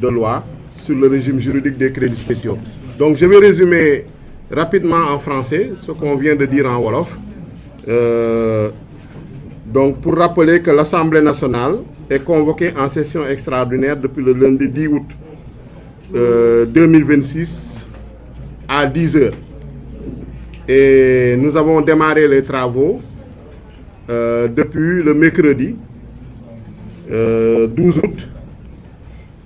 de loi sur le régime juridique des crédits spéciaux. Donc je vais résumer rapidement en français ce qu'on vient de dire en wolof. Donc pour rappeler que l'Assemblée nationale est convoquée en session extraordinaire depuis le lundi 10 août 2026 à 10 heures. Et nous avons démarré les travaux depuis le mercredi 12 août.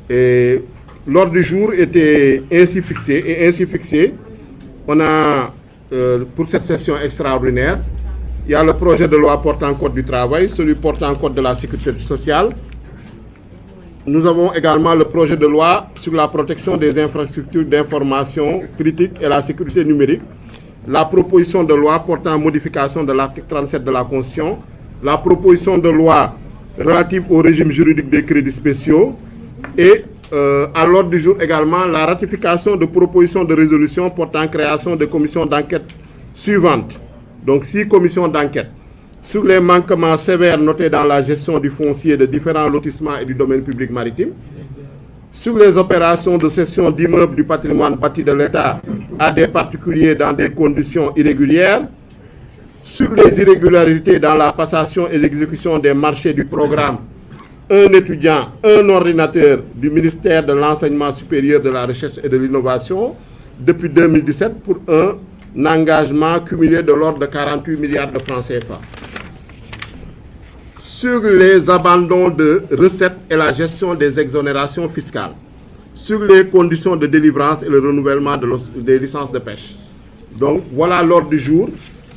Et l'ordre du jour était ainsi fixé. Et ainsi fixé, on a, pour cette session extraordinaire, il y a le projet de loi portant code du travail, celui portant code de la sécurité sociale. Nous avons également le projet de loi sur la protection des infrastructures d'information critique et la sécurité numérique, la proposition de loi portant modification de l'article 37 de la Constitution, la proposition de loi relative au régime juridique des crédits spéciaux et à l'ordre du jour également la ratification de propositions de résolution portant création de commissions d'enquête suivantes. Donc 6 commissions d'enquête sur les manquements sévères notés dans la gestion du foncier de différents lotissements et du domaine public maritime, sur les opérations de cession d'immeubles du patrimoine bâti de l'État à des particuliers dans des conditions irrégulières, sur les irrégularités dans la passation et l'exécution des marchés du programme Un étudiant, un ordinateur du ministère de l'Enseignement supérieur, de la Recherche et de l'Innovation depuis 2017 pour un engagement cumulé de l'ordre de 48 milliards de francs CFA. Sur les abandons de recettes et la gestion des exonérations fiscales, sur les conditions de délivrance et le renouvellement des licences de pêche. Donc voilà l'ordre du jour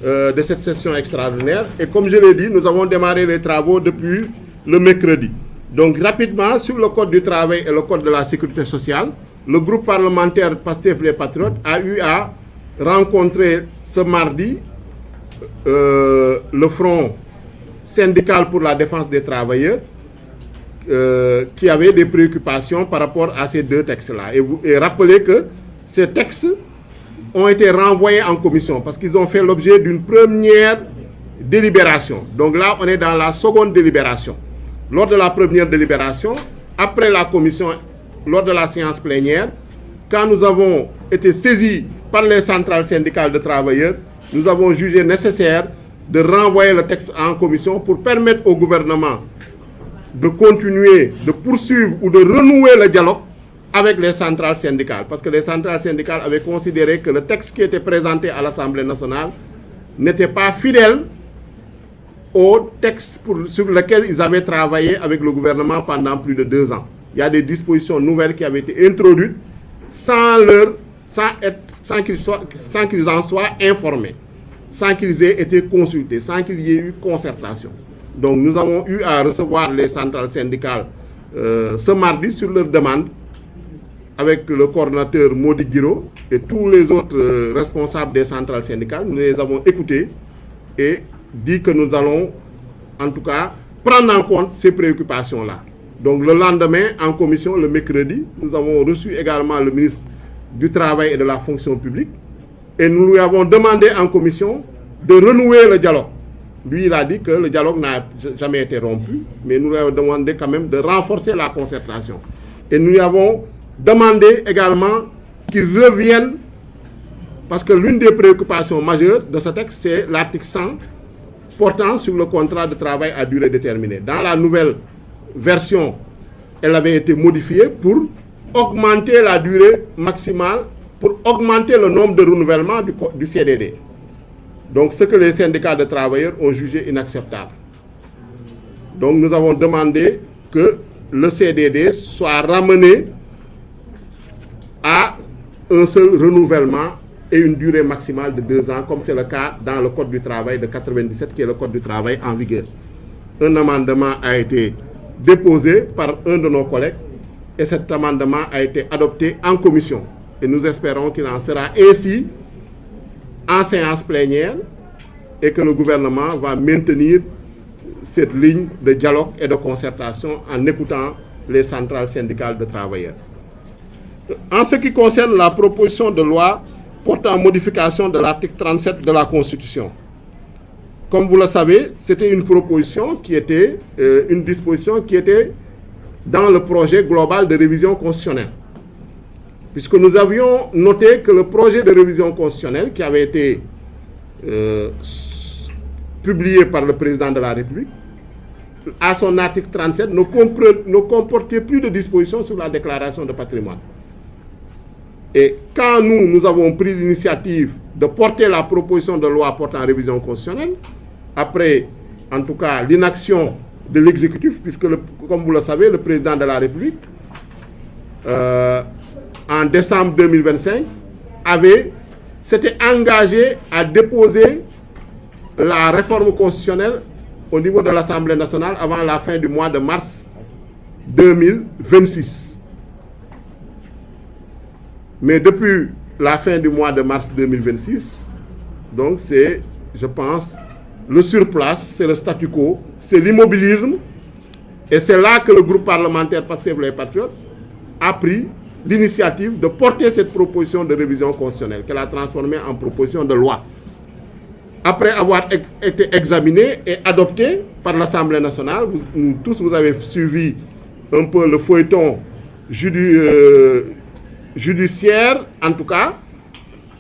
de cette session extraordinaire. Et comme je l'ai dit, nous avons démarré les travaux depuis le mercredi. Donc rapidement, sur le code du travail et le code de la sécurité sociale, le groupe parlementaire Pastef les Patriotes a eu à rencontrer ce mardi le Front syndical pour la défense des travailleurs qui avait des préoccupations par rapport à ces deux textes-là. Et rappelez que ces textes ont été renvoyés en commission parce qu'ils ont fait l'objet d'une première délibération. Donc là, on est dans la seconde délibération. Lors de la première délibération, après la commission, lors de la séance plénière, quand nous avons été saisis par les centrales syndicales de travailleurs, nous avons jugé nécessaire de renvoyer le texte en commission pour permettre au gouvernement de continuer, de poursuivre ou de renouer le dialogue avec les centrales syndicales. Parce que les centrales syndicales avaient considéré que le texte qui était présenté à l'Assemblée nationale n'était pas fidèle au texte sur lequel ils avaient travaillé avec le gouvernement pendant plus de 2 ans. Il y a des dispositions nouvelles qui avaient été introduites sans qu'ils en soient informés, sans qu'ils aient été consultés, sans qu'il y ait eu concertation. Donc nous avons eu à recevoir les centrales syndicales ce mardi sur leur demande avec le coordonnateur Modi Guiro et tous les autres responsables des centrales syndicales. Nous les avons écoutés et dit que nous allons en tout cas prendre en compte ces préoccupations-là. Donc le lendemain, en commission, le mercredi, nous avons reçu également le ministre du Travail et de la Fonction publique et nous lui avons demandé en commission de renouer le dialogue. Lui, il a dit que le dialogue n'a jamais été rompu, mais nous lui avons demandé quand même de renforcer la concertation. Et nous lui avons demandé également qu'il revienne, parce que l'une des préoccupations majeures de ce texte, c'est l'article 100 portant sur le contrat de travail à durée déterminée. Dans la nouvelle version, elle avait été modifiée pour augmenter la durée maximale, pour augmenter le nombre de renouvellements du CDD. Donc ce que les syndicats de travailleurs ont jugé inacceptable. Donc nous avons demandé que le CDD soit ramené à un seul renouvellement et une durée maximale de 2 ans, comme c'est le cas dans le Code du travail de 97, qui est le Code du travail en vigueur. Un amendement a été déposé par un de nos collègues et cet amendement a été adopté en commission. Et nous espérons qu'il en sera ainsi en séance plénière et que le gouvernement va maintenir cette ligne de dialogue et de concertation en écoutant les centrales syndicales de travailleurs. En ce qui concerne la proposition de loi portant modification de l'article 37 de la Constitution, comme vous le savez, c'était une proposition qui était une disposition qui était dans le projet global de révision constitutionnelle. Puisque nous avions noté que le projet de révision constitutionnelle qui avait été publié par le président de la République, à son article 37, ne comportait plus de dispositions sur la déclaration de patrimoine. Et quand nous avons pris l'initiative de porter la proposition de loi portant révision constitutionnelle, après, en tout cas, l'inaction de l'exécutif, puisque, comme vous le savez, le président de la République, en décembre 2025, s'était engagé à déposer la réforme constitutionnelle au niveau de l'Assemblée nationale avant la fin du mois de mars 2026. Mais depuis la fin du mois de mars 2026, donc c'est, je pense, le surplace, c'est le statu quo, c'est l'immobilisme, et c'est là que le groupe parlementaire Pastef les Patriotes a pris l'initiative de porter cette proposition de révision constitutionnelle, qu'elle a transformée en proposition de loi. Après avoir été examinée et adoptée par l'Assemblée nationale, vous avez suivi un peu le feuilleton judiciaire, en tout cas,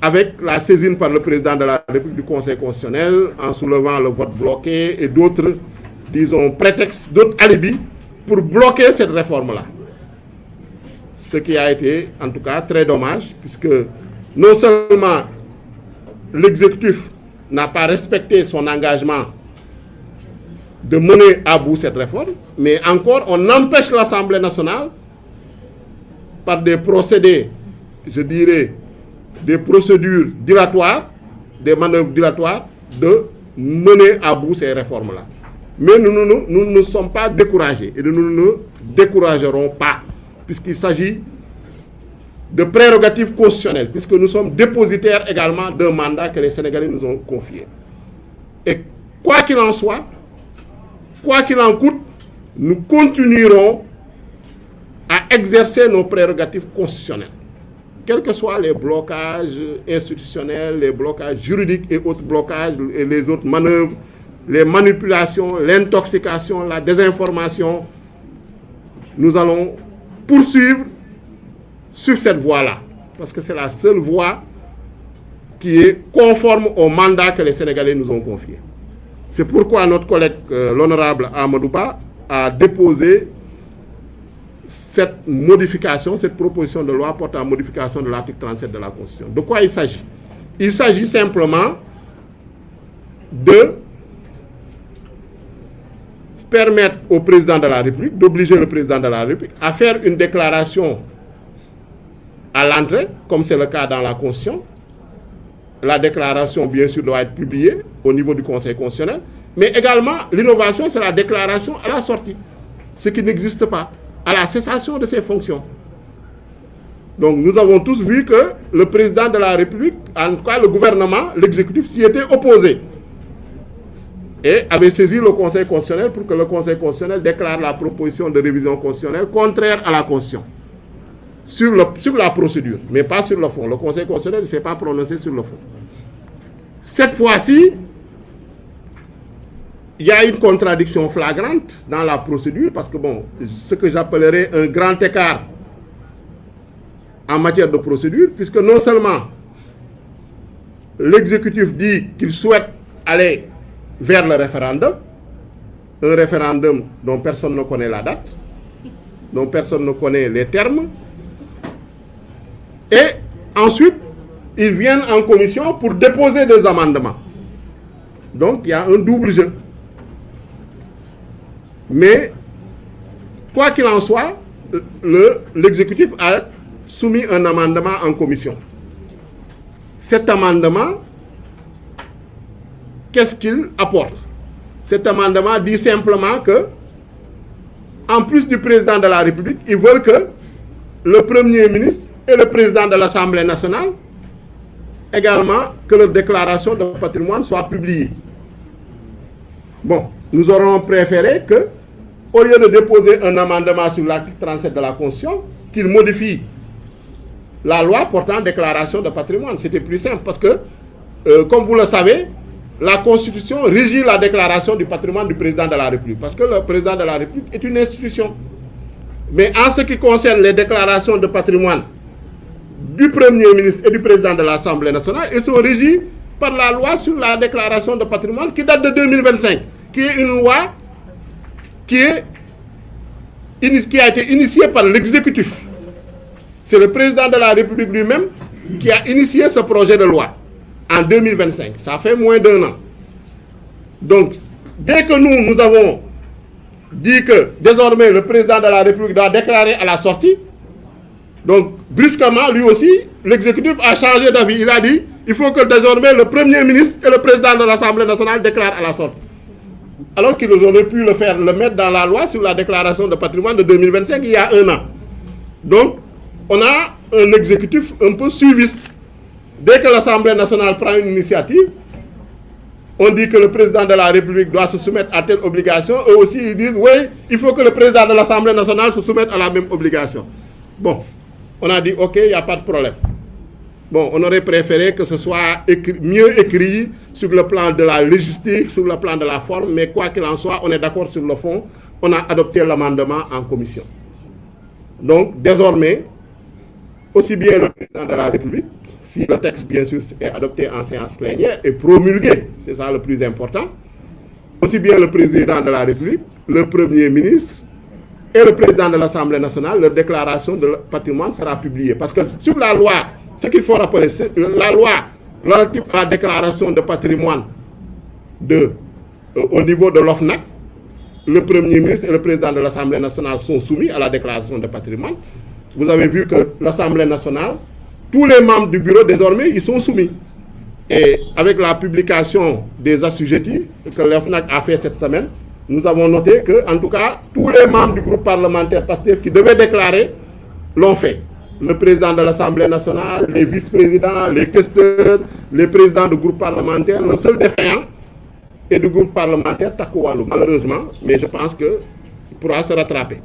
avec la saisine par le président de la République du Conseil constitutionnel, en soulevant le vote bloqué et d'autres, disons, prétextes, d'autres alibis pour bloquer cette réforme-là. Ce qui a été, en tout cas, très dommage, puisque non seulement l'exécutif n'a pas respecté son engagement de mener à bout cette réforme, mais encore, on empêche l'Assemblée nationale, par des procédés, je dirais, des procédures dilatoires, des manœuvres dilatoires, de mener à bout ces réformes-là. Mais nous ne sommes pas découragés, et nous ne découragerons pas, puisqu'il s'agit de prérogatives constitutionnelles, puisque nous sommes dépositaires également d'un mandat que les Sénégalais nous ont confié. Et quoi qu'il en soit, quoi qu'il en coûte, nous continuerons à exercer nos prérogatives constitutionnelles, quels que soient les blocages institutionnels, les blocages juridiques et autres blocages, et les autres manœuvres, les manipulations, l'intoxication, la désinformation. Nous allons poursuivre sur cette voie-là, parce que c'est la seule voie qui est conforme au mandat que les Sénégalais nous ont confié. C'est pourquoi notre collègue, l'honorable Amadou Ba, a déposé cette modification, cette proposition de loi portant modification de l'article 37 de la Constitution. De quoi il s'agit? Il s'agit simplement de permettre au président de la République, d'obliger le président de la République à faire une déclaration à l'entrée, comme c'est le cas dans la Constitution. La déclaration, bien sûr, doit être publiée au niveau du Conseil constitutionnel, mais également, l'innovation, c'est la déclaration à la sortie, ce qui n'existe pas, à la cessation de ses fonctions. Donc, nous avons tous vu que le président de la République, en tout cas le gouvernement, l'exécutif, s'y était opposé et avait saisi le Conseil constitutionnel pour que le Conseil constitutionnel déclare la proposition de révision constitutionnelle contraire à la Constitution. Sur la procédure, mais pas sur le fond. Le Conseil constitutionnel ne s'est pas prononcé sur le fond. Cette fois-ci, il y a une contradiction flagrante dans la procédure, parce que, bon, ce que j'appellerais un grand écart en matière de procédure, puisque non seulement l'exécutif dit qu'il souhaite aller vers le référendum, un référendum dont personne ne connaît la date, dont personne ne connaît les termes, et ensuite, ils viennent en commission pour déposer des amendements. Donc, il y a un double jeu. Mais, quoi qu'il en soit, l'exécutif a soumis un amendement en commission. Cet amendement, qu'est-ce qu'il apporte? Cet amendement dit simplement que, en plus du président de la République, ils veulent que le Premier ministre et le président de l'Assemblée nationale, également, que leur déclaration de patrimoine soit publiée. Bon, nous aurons préféré que, au lieu de déposer un amendement sur l'article 37 de la Constitution, qu'il modifie la loi portant déclaration de patrimoine. C'était plus simple parce que, comme vous le savez, la Constitution régit la déclaration du patrimoine du président de la République. Parce que le président de la République est une institution. Mais en ce qui concerne les déclarations de patrimoine du Premier ministre et du Président de l'Assemblée nationale, ils sont régis par la loi sur la déclaration de patrimoine qui date de 2025, qui est une loi qui a été initiée par l'exécutif. C'est le Président de la République lui-même qui a initié ce projet de loi en 2025. Ça fait moins d'1 an. Donc, dès que nous avons dit que désormais le Président de la République doit déclarer à la sortie, donc brusquement, lui aussi, l'exécutif a changé d'avis. Il a dit il faut que désormais le Premier ministre et le Président de l'Assemblée nationale déclarent à la sortie. Alors qu'ils auraient pu le mettre dans la loi sur la déclaration de patrimoine de 2025 il y a 1 an. Donc, on a un exécutif un peu suiviste. Dès que l'Assemblée nationale prend une initiative, on dit que le Président de la République doit se soumettre à telle obligation. Eux aussi, ils disent oui, il faut que le Président de l'Assemblée nationale se soumette à la même obligation. Bon, on a dit ok, il n'y a pas de problème. Bon, on aurait préféré que ce soit mieux écrit sur le plan de la logistique, sur le plan de la forme, mais quoi qu'il en soit, on est d'accord sur le fond. On a adopté l'amendement en commission. Donc, désormais, aussi bien le Président de la République, si le texte, bien sûr, est adopté en séance plénière et promulgué, c'est ça le plus important, aussi bien le Président de la République, le Premier ministre et le Président de l'Assemblée nationale, leur déclaration de patrimoine sera publiée. Parce que sur la loi, ce qu'il faut rappeler, c'est la loi relative à la déclaration de patrimoine au niveau de l'OFNAC, le Premier ministre et le Président de l'Assemblée nationale sont soumis à la déclaration de patrimoine. Vous avez vu que l'Assemblée nationale, tous les membres du bureau, désormais, ils sont soumis. Et avec la publication des assujettis que l'OFNAC a fait cette semaine, nous avons noté que, en tout cas, tous les membres du groupe parlementaire PASTEF qui devaient déclarer l'ont fait. Le président de l'Assemblée nationale, les vice-présidents, les questeurs, les présidents du groupe parlementaire, le seul défaillant est du groupe parlementaire Takku Wallu, malheureusement, mais je pense qu'il pourra se rattraper.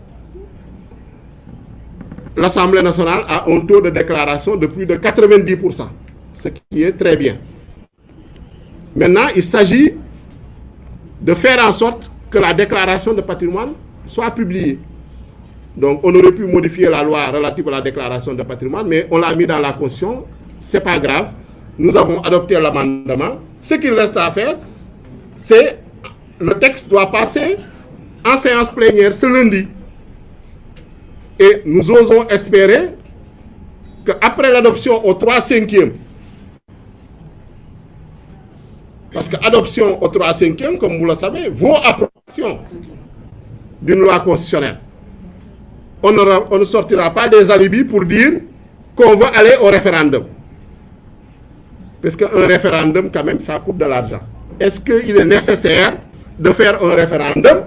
L'Assemblée nationale a un taux de déclaration de plus de 90%, ce qui est très bien. Maintenant, il s'agit de faire en sorte que la déclaration de patrimoine soit publiée. Donc, on aurait pu modifier la loi relative à la déclaration de patrimoine, mais on l'a mis dans la Constitution, c'est pas grave. Nous avons adopté l'amendement. Ce qu'il reste à faire, c'est le texte doit passer en séance plénière ce lundi. Et nous osons espérer qu'après l'adoption au 3/5e, parce que adoption au 3/5e, comme vous le savez, vaut approbation d'une loi constitutionnelle. On ne sortira pas des alibis pour dire qu'on veut aller au référendum. Parce qu'un référendum, quand même, ça coûte de l'argent. Est-ce qu'il est nécessaire de faire un référendum,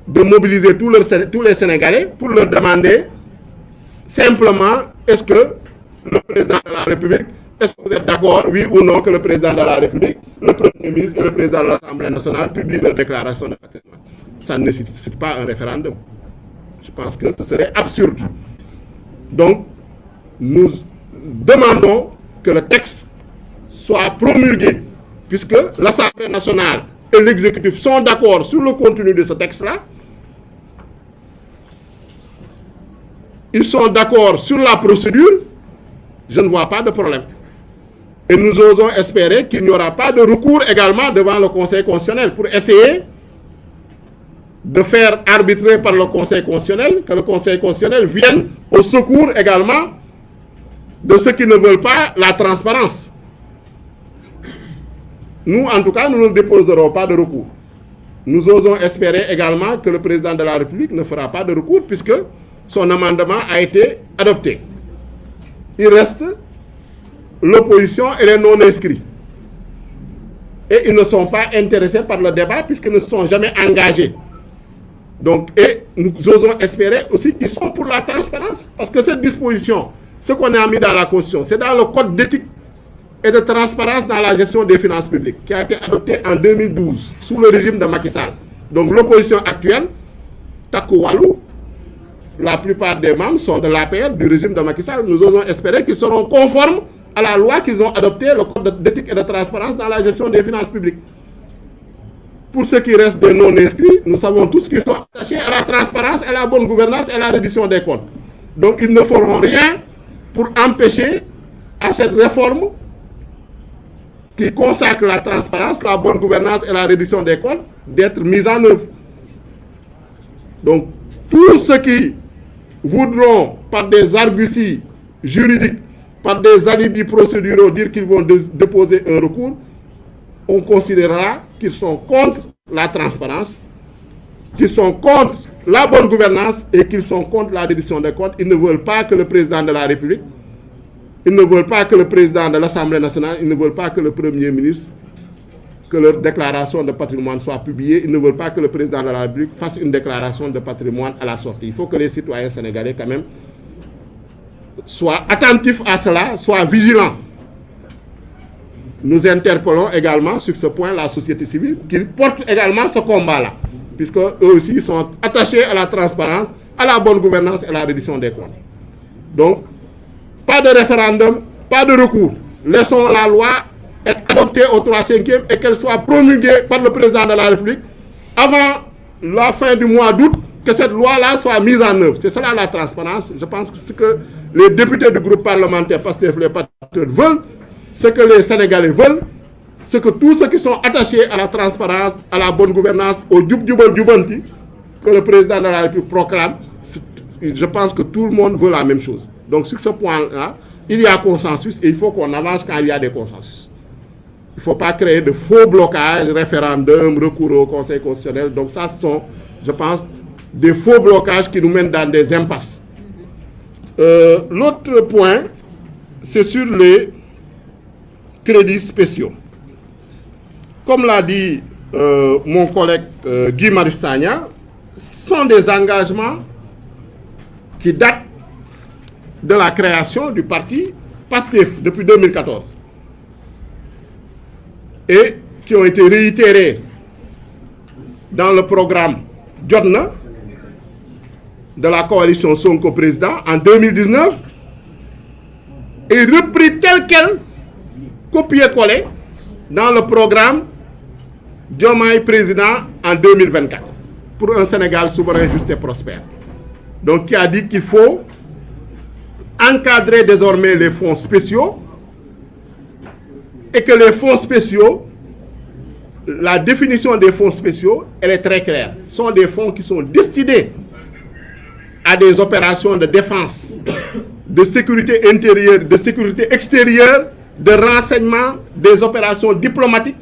de mobiliser tous les Sénégalais pour leur demander simplement est-ce que le président de la République, est-ce que vous êtes d'accord, oui ou non, que le président de la République, le Premier ministre et le président de l'Assemblée nationale publient leur déclaration de patrimoine? Ça ne nécessite pas un référendum. Je pense que ce serait absurde. Donc, nous demandons que le texte soit promulgué, puisque l'Assemblée nationale et l'exécutif sont d'accord sur le contenu de ce texte-là. Ils sont d'accord sur la procédure. Je ne vois pas de problème. Et nous osons espérer qu'il n'y aura pas de recours également devant le Conseil constitutionnel pour essayer de faire arbitrer par le Conseil constitutionnel, que le Conseil constitutionnel vienne au secours également de ceux qui ne veulent pas la transparence. Nous, en tout cas, nous ne déposerons pas de recours. Nous osons espérer également que le président de la République ne fera pas de recours puisque son amendement a été adopté. Il reste l'opposition et les non-inscrits. Et ils ne sont pas intéressés par le débat puisqu'ils ne se sont jamais engagés. Donc, et nous osons espérer aussi qu'ils sont pour la transparence. Parce que cette disposition, ce qu'on a mis dans la Constitution, c'est dans le code d'éthique et de transparence dans la gestion des finances publiques, qui a été adopté en 2012, sous le régime de Macky Sall. Donc l'opposition actuelle, Takku Wallu, la plupart des membres sont de l'APR, du régime de Macky Sall. Nous osons espérer qu'ils seront conformes à la loi qu'ils ont adoptée, le code d'éthique et de transparence dans la gestion des finances publiques. pour ceux qui restent des non-inscrits, nous savons tous qu'ils sont attachés à la transparence, à la bonne gouvernance et à la reddition des comptes. Donc ils ne feront rien pour empêcher à cette réforme qui consacre la transparence, la bonne gouvernance et la reddition des comptes d'être mise en œuvre. Donc tous ceux qui voudront, par des arguties juridiques, par des alibis procéduraux, dire qu'ils vont déposer un recours, on considérera qu'ils sont contre la transparence, qu'ils sont contre la bonne gouvernance et qu'ils sont contre la reddition des comptes. Ils ne veulent pas que le président de la République, ils ne veulent pas que le président de l'Assemblée nationale, ils ne veulent pas que le Premier ministre, que leur déclaration de patrimoine soit publiée. Ils ne veulent pas que le président de la République fasse une déclaration de patrimoine à la sortie. Il faut que les citoyens sénégalais, quand même, soient attentifs à cela, soient vigilants. Nous interpellons également sur ce point la société civile, qu'ils portent également ce combat-là, puisque eux aussi sont attachés à la transparence, à la bonne gouvernance et à la reddition des comptes. Donc, pas de référendum, pas de recours. Laissons la loi être adoptée au 3/5e et qu'elle soit promulguée par le président de la République avant la fin du mois d'août, que cette loi-là soit mise en œuvre. C'est cela la transparence. Je pense que ce que les députés du groupe parlementaire Pastef les Patriotes veulent, ce que les Sénégalais veulent, ce que tous ceux qui sont attachés à la transparence, à la bonne gouvernance, au djub-djubal-djubanti, que le président de la République proclame, je pense que tout le monde veut la même chose. Donc sur ce point-là, il y a consensus et il faut qu'on avance quand il y a des consensus. Il ne faut pas créer de faux blocages, référendums, recours au Conseil constitutionnel. Donc ça, ce sont, je pense, des faux blocages qui nous mènent dans des impasses. L'autre point, c'est sur les crédits spéciaux. Comme l'a dit mon collègue Guy Marius Sagna, ce sont des engagements qui datent de la création du parti PASTEF depuis 2014 et qui ont été réitérés dans le programme Jotna de la coalition Sonko Président en 2019 et repris tel quel, copié-collé dans le programme Diomaye Président en 2024 pour un Sénégal souverain, juste et prospère. Donc qui a dit qu'il faut encadrer désormais les fonds spéciaux et que les fonds spéciaux, la définition des fonds spéciaux, elle est très claire. Ce sont des fonds qui sont destinés à des opérations de défense, de sécurité intérieure, de sécurité extérieure, de renseignement, des opérations diplomatiques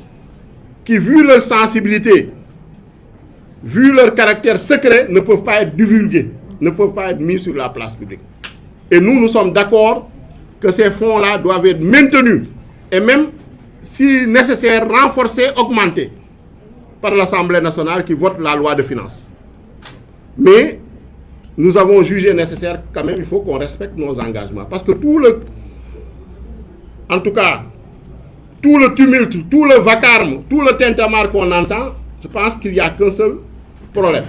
qui, vu leur sensibilité, vu leur caractère secret, ne peuvent pas être divulgués, ne peuvent pas être mis sur la place publique. Et nous sommes d'accord que ces fonds-là doivent être maintenus et même, si nécessaire, renforcés, augmentés par l'Assemblée nationale qui vote la loi de finances. Mais nous avons jugé nécessaire quand même, il faut qu'on respecte nos engagements. Parce que en tout cas, tout le tumulte, tout le vacarme, tout le tintamarre qu'on entend, je pense qu'il n'y a qu'un seul problème.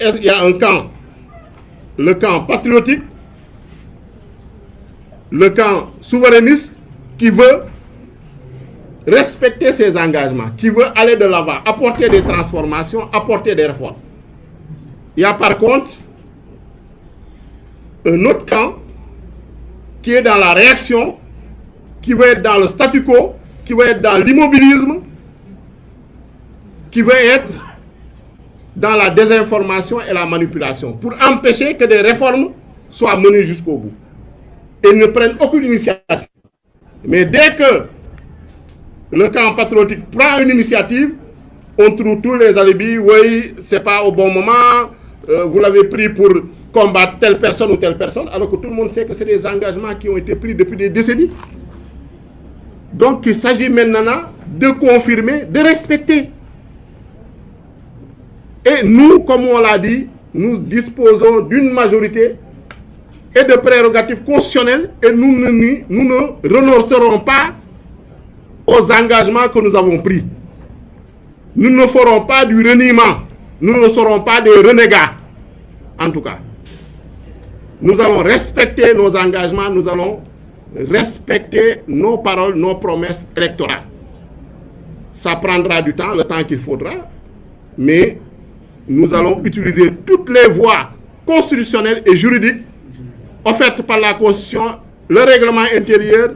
Il y a un camp, le camp patriotique, le camp souverainiste qui veut respecter ses engagements, qui veut aller de l'avant, apporter des transformations, apporter des réformes. Il y a par contre un autre camp qui est dans la réaction, qui veut être dans le statu quo, qui veut être dans l'immobilisme, qui veut être dans la désinformation et la manipulation, pour empêcher que des réformes soient menées jusqu'au bout. Et ne prennent aucune initiative. Mais dès que le camp patriotique prend une initiative, on trouve tous les alibis, oui, c'est pas au bon moment, vous l'avez pris pour combattre telle personne ou telle personne, alors que tout le monde sait que c'est des engagements qui ont été pris depuis des décennies. Donc il s'agit maintenant de confirmer, de respecter. Et nous, comme on l'a dit, nous disposons d'une majorité et de prérogatives constitutionnelles et nous ne renoncerons pas aux engagements que nous avons pris. Nous ne ferons pas du reniement, nous ne serons pas des renégats, en tout cas. Nous allons respecter nos engagements, nous allons respecter nos paroles, nos promesses électorales. Ça prendra du temps, le temps qu'il faudra, mais nous allons utiliser toutes les voies constitutionnelles et juridiques offertes par la Constitution, le règlement intérieur,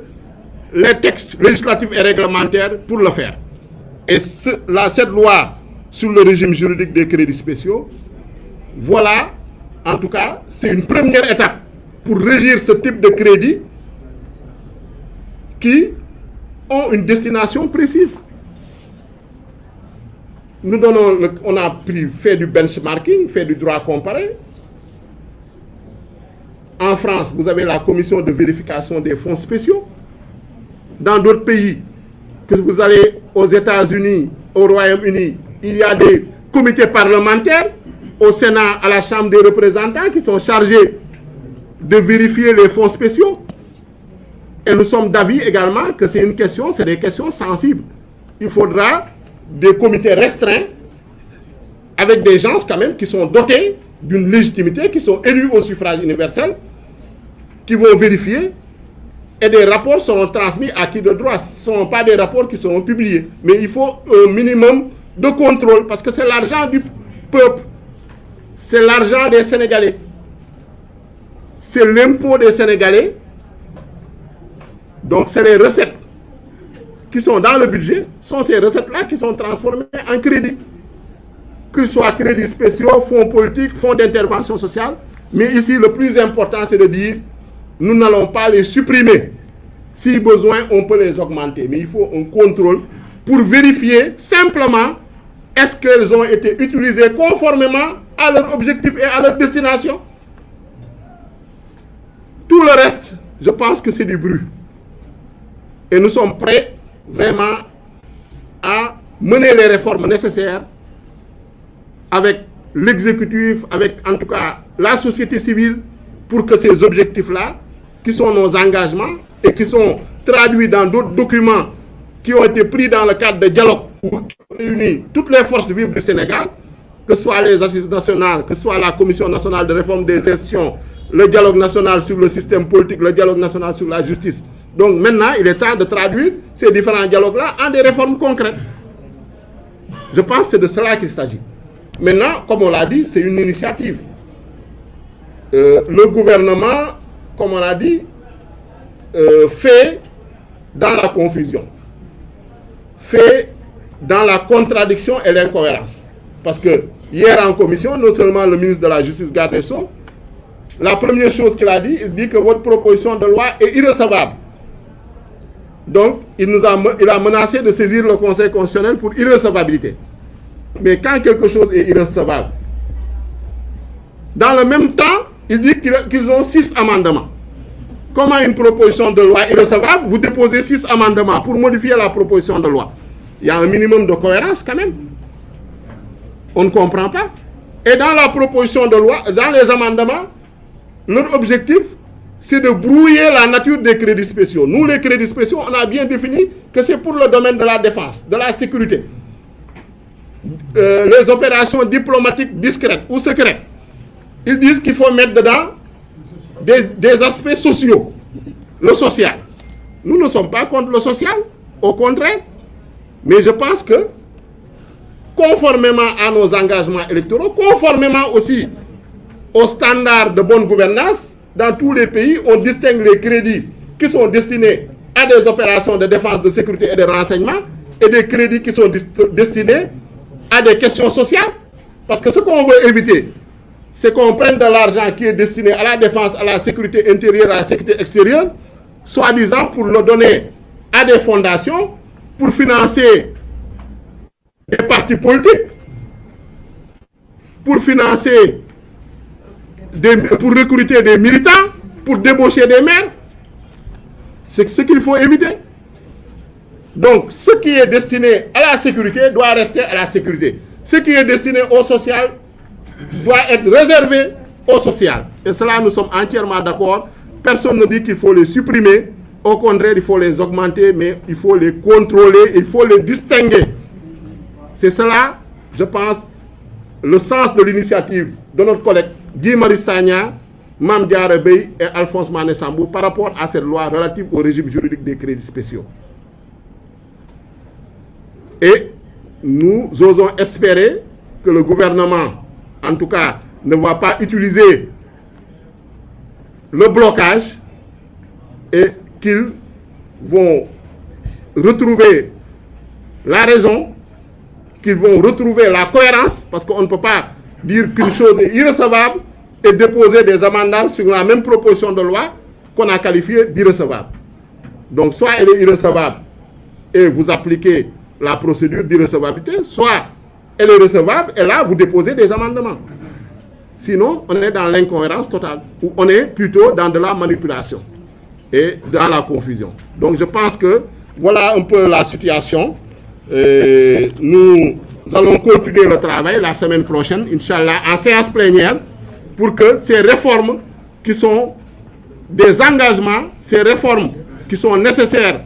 les textes législatifs et réglementaires pour le faire. Et cette loi sur le régime juridique des crédits spéciaux, voilà, en tout cas, c'est une première étape pour régir ce type de crédits qui ont une destination précise. Nous donnons, on a fait du benchmarking, fait du droit comparé. En France, vous avez la commission de vérification des fonds spéciaux. Dans d'autres pays, que vous allez aux États-Unis, au Royaume-Uni, il y a des comités parlementaires, au Sénat, à la Chambre des représentants, qui sont chargés de vérifier les fonds spéciaux. Et nous sommes d'avis également que c'est des questions sensibles. Il faudra des comités restreints avec des gens quand même qui sont dotés d'une légitimité, qui sont élus au suffrage universel, qui vont vérifier, et des rapports seront transmis à qui de droit. Ce ne sont pas des rapports qui seront publiés, mais il faut un minimum de contrôle, parce que c'est l'argent du peuple, c'est l'argent des Sénégalais, c'est l'impôt des Sénégalais, donc c'est les recettes qui sont dans le budget, sont ces recettes-là qui sont transformées en crédit. Que ce soit crédits spéciaux, fonds politiques, fonds d'intervention sociale. Mais ici, le plus important, c'est de dire, nous n'allons pas les supprimer. Si besoin, on peut les augmenter. Mais il faut un contrôle pour vérifier simplement est-ce qu'elles ont été utilisées conformément à leur objectif et à leur destination. Tout le reste, je pense que c'est du bruit. Et nous sommes prêts vraiment à mener les réformes nécessaires avec l'exécutif, avec en tout cas la société civile, pour que ces objectifs-là, qui sont nos engagements et qui sont traduits dans d'autres documents qui ont été pris dans le cadre de dialogue où réunit toutes les forces vives du Sénégal, que ce soit les assises nationales, que ce soit la Commission nationale de réforme des institutions, le dialogue national sur le système politique, le dialogue national sur la justice. Donc maintenant, il est temps de traduire ces différents dialogues-là en des réformes concrètes. Je pense que c'est de cela qu'il s'agit. Maintenant, comme on l'a dit, c'est une initiative. Le gouvernement, comme on l'a dit, fait dans la confusion, fait dans la contradiction et l'incohérence. Parce que hier en commission, non seulement le ministre de la Justice, garde des Sceaux, la première chose qu'il a dit, il dit que votre proposition de loi est irrecevable. Donc, il a menacé de saisir le Conseil constitutionnel pour irrecevabilité. Mais quand quelque chose est irrecevable, dans le même temps, il dit qu'ils ont 6 amendements. Comment une proposition de loi irrecevable, vous déposez 6 amendements pour modifier la proposition de loi? Il y a un minimum de cohérence quand même. On ne comprend pas. Et dans la proposition de loi, dans les amendements, leur objectif, c'est de brouiller la nature des crédits spéciaux. Nous, les crédits spéciaux, on a bien défini que c'est pour le domaine de la défense, de la sécurité. Les opérations diplomatiques discrètes ou secrètes. Ils disent qu'il faut mettre dedans des aspects sociaux, le social. Nous ne sommes pas contre le social, au contraire. Mais je pense que, conformément à nos engagements électoraux, conformément aussi aux standards de bonne gouvernance, dans tous les pays, on distingue les crédits qui sont destinés à des opérations de défense, de sécurité et de renseignement, et des crédits qui sont destinés à des questions sociales. Parce que ce qu'on veut éviter, c'est qu'on prenne de l'argent qui est destiné à la défense, à la sécurité intérieure, à la sécurité extérieure, soi-disant pour le donner à des fondations, pour financer des partis politiques, pour financer, pour recruter des militants, pour débaucher des maires. C'est ce qu'il faut éviter. Donc, ce qui est destiné à la sécurité doit rester à la sécurité. Ce qui est destiné au social doit être réservé au social. Et cela, nous sommes entièrement d'accord. Personne ne dit qu'il faut les supprimer. Au contraire, il faut les augmenter, mais il faut les contrôler, il faut les distinguer. C'est cela, je pense, le sens de l'initiative de notre collègue Guy Marius Sagna, Mame Diarra Bèye et Alphonse Mané Sambou par rapport à cette loi relative au régime juridique des crédits spéciaux. Et nous osons espérer que le gouvernement, en tout cas, ne va pas utiliser le blocage et qu'ils vont retrouver la raison, qu'ils vont retrouver la cohérence, parce qu'on ne peut pas dire qu'une chose est irrecevable et déposer des amendements sur la même proposition de loi qu'on a qualifiée d'irrecevable. Donc soit elle est irrecevable et vous appliquez la procédure d'irrecevabilité, soit elle est recevable et là vous déposez des amendements. Sinon, on est dans l'incohérence totale, ou on est plutôt dans de la manipulation et dans la confusion. Donc je pense que voilà un peu la situation. Et nous allons continuer le travail la semaine prochaine, Inch'Allah, en séance plénière, pour que ces réformes qui sont des engagements, ces réformes qui sont nécessaires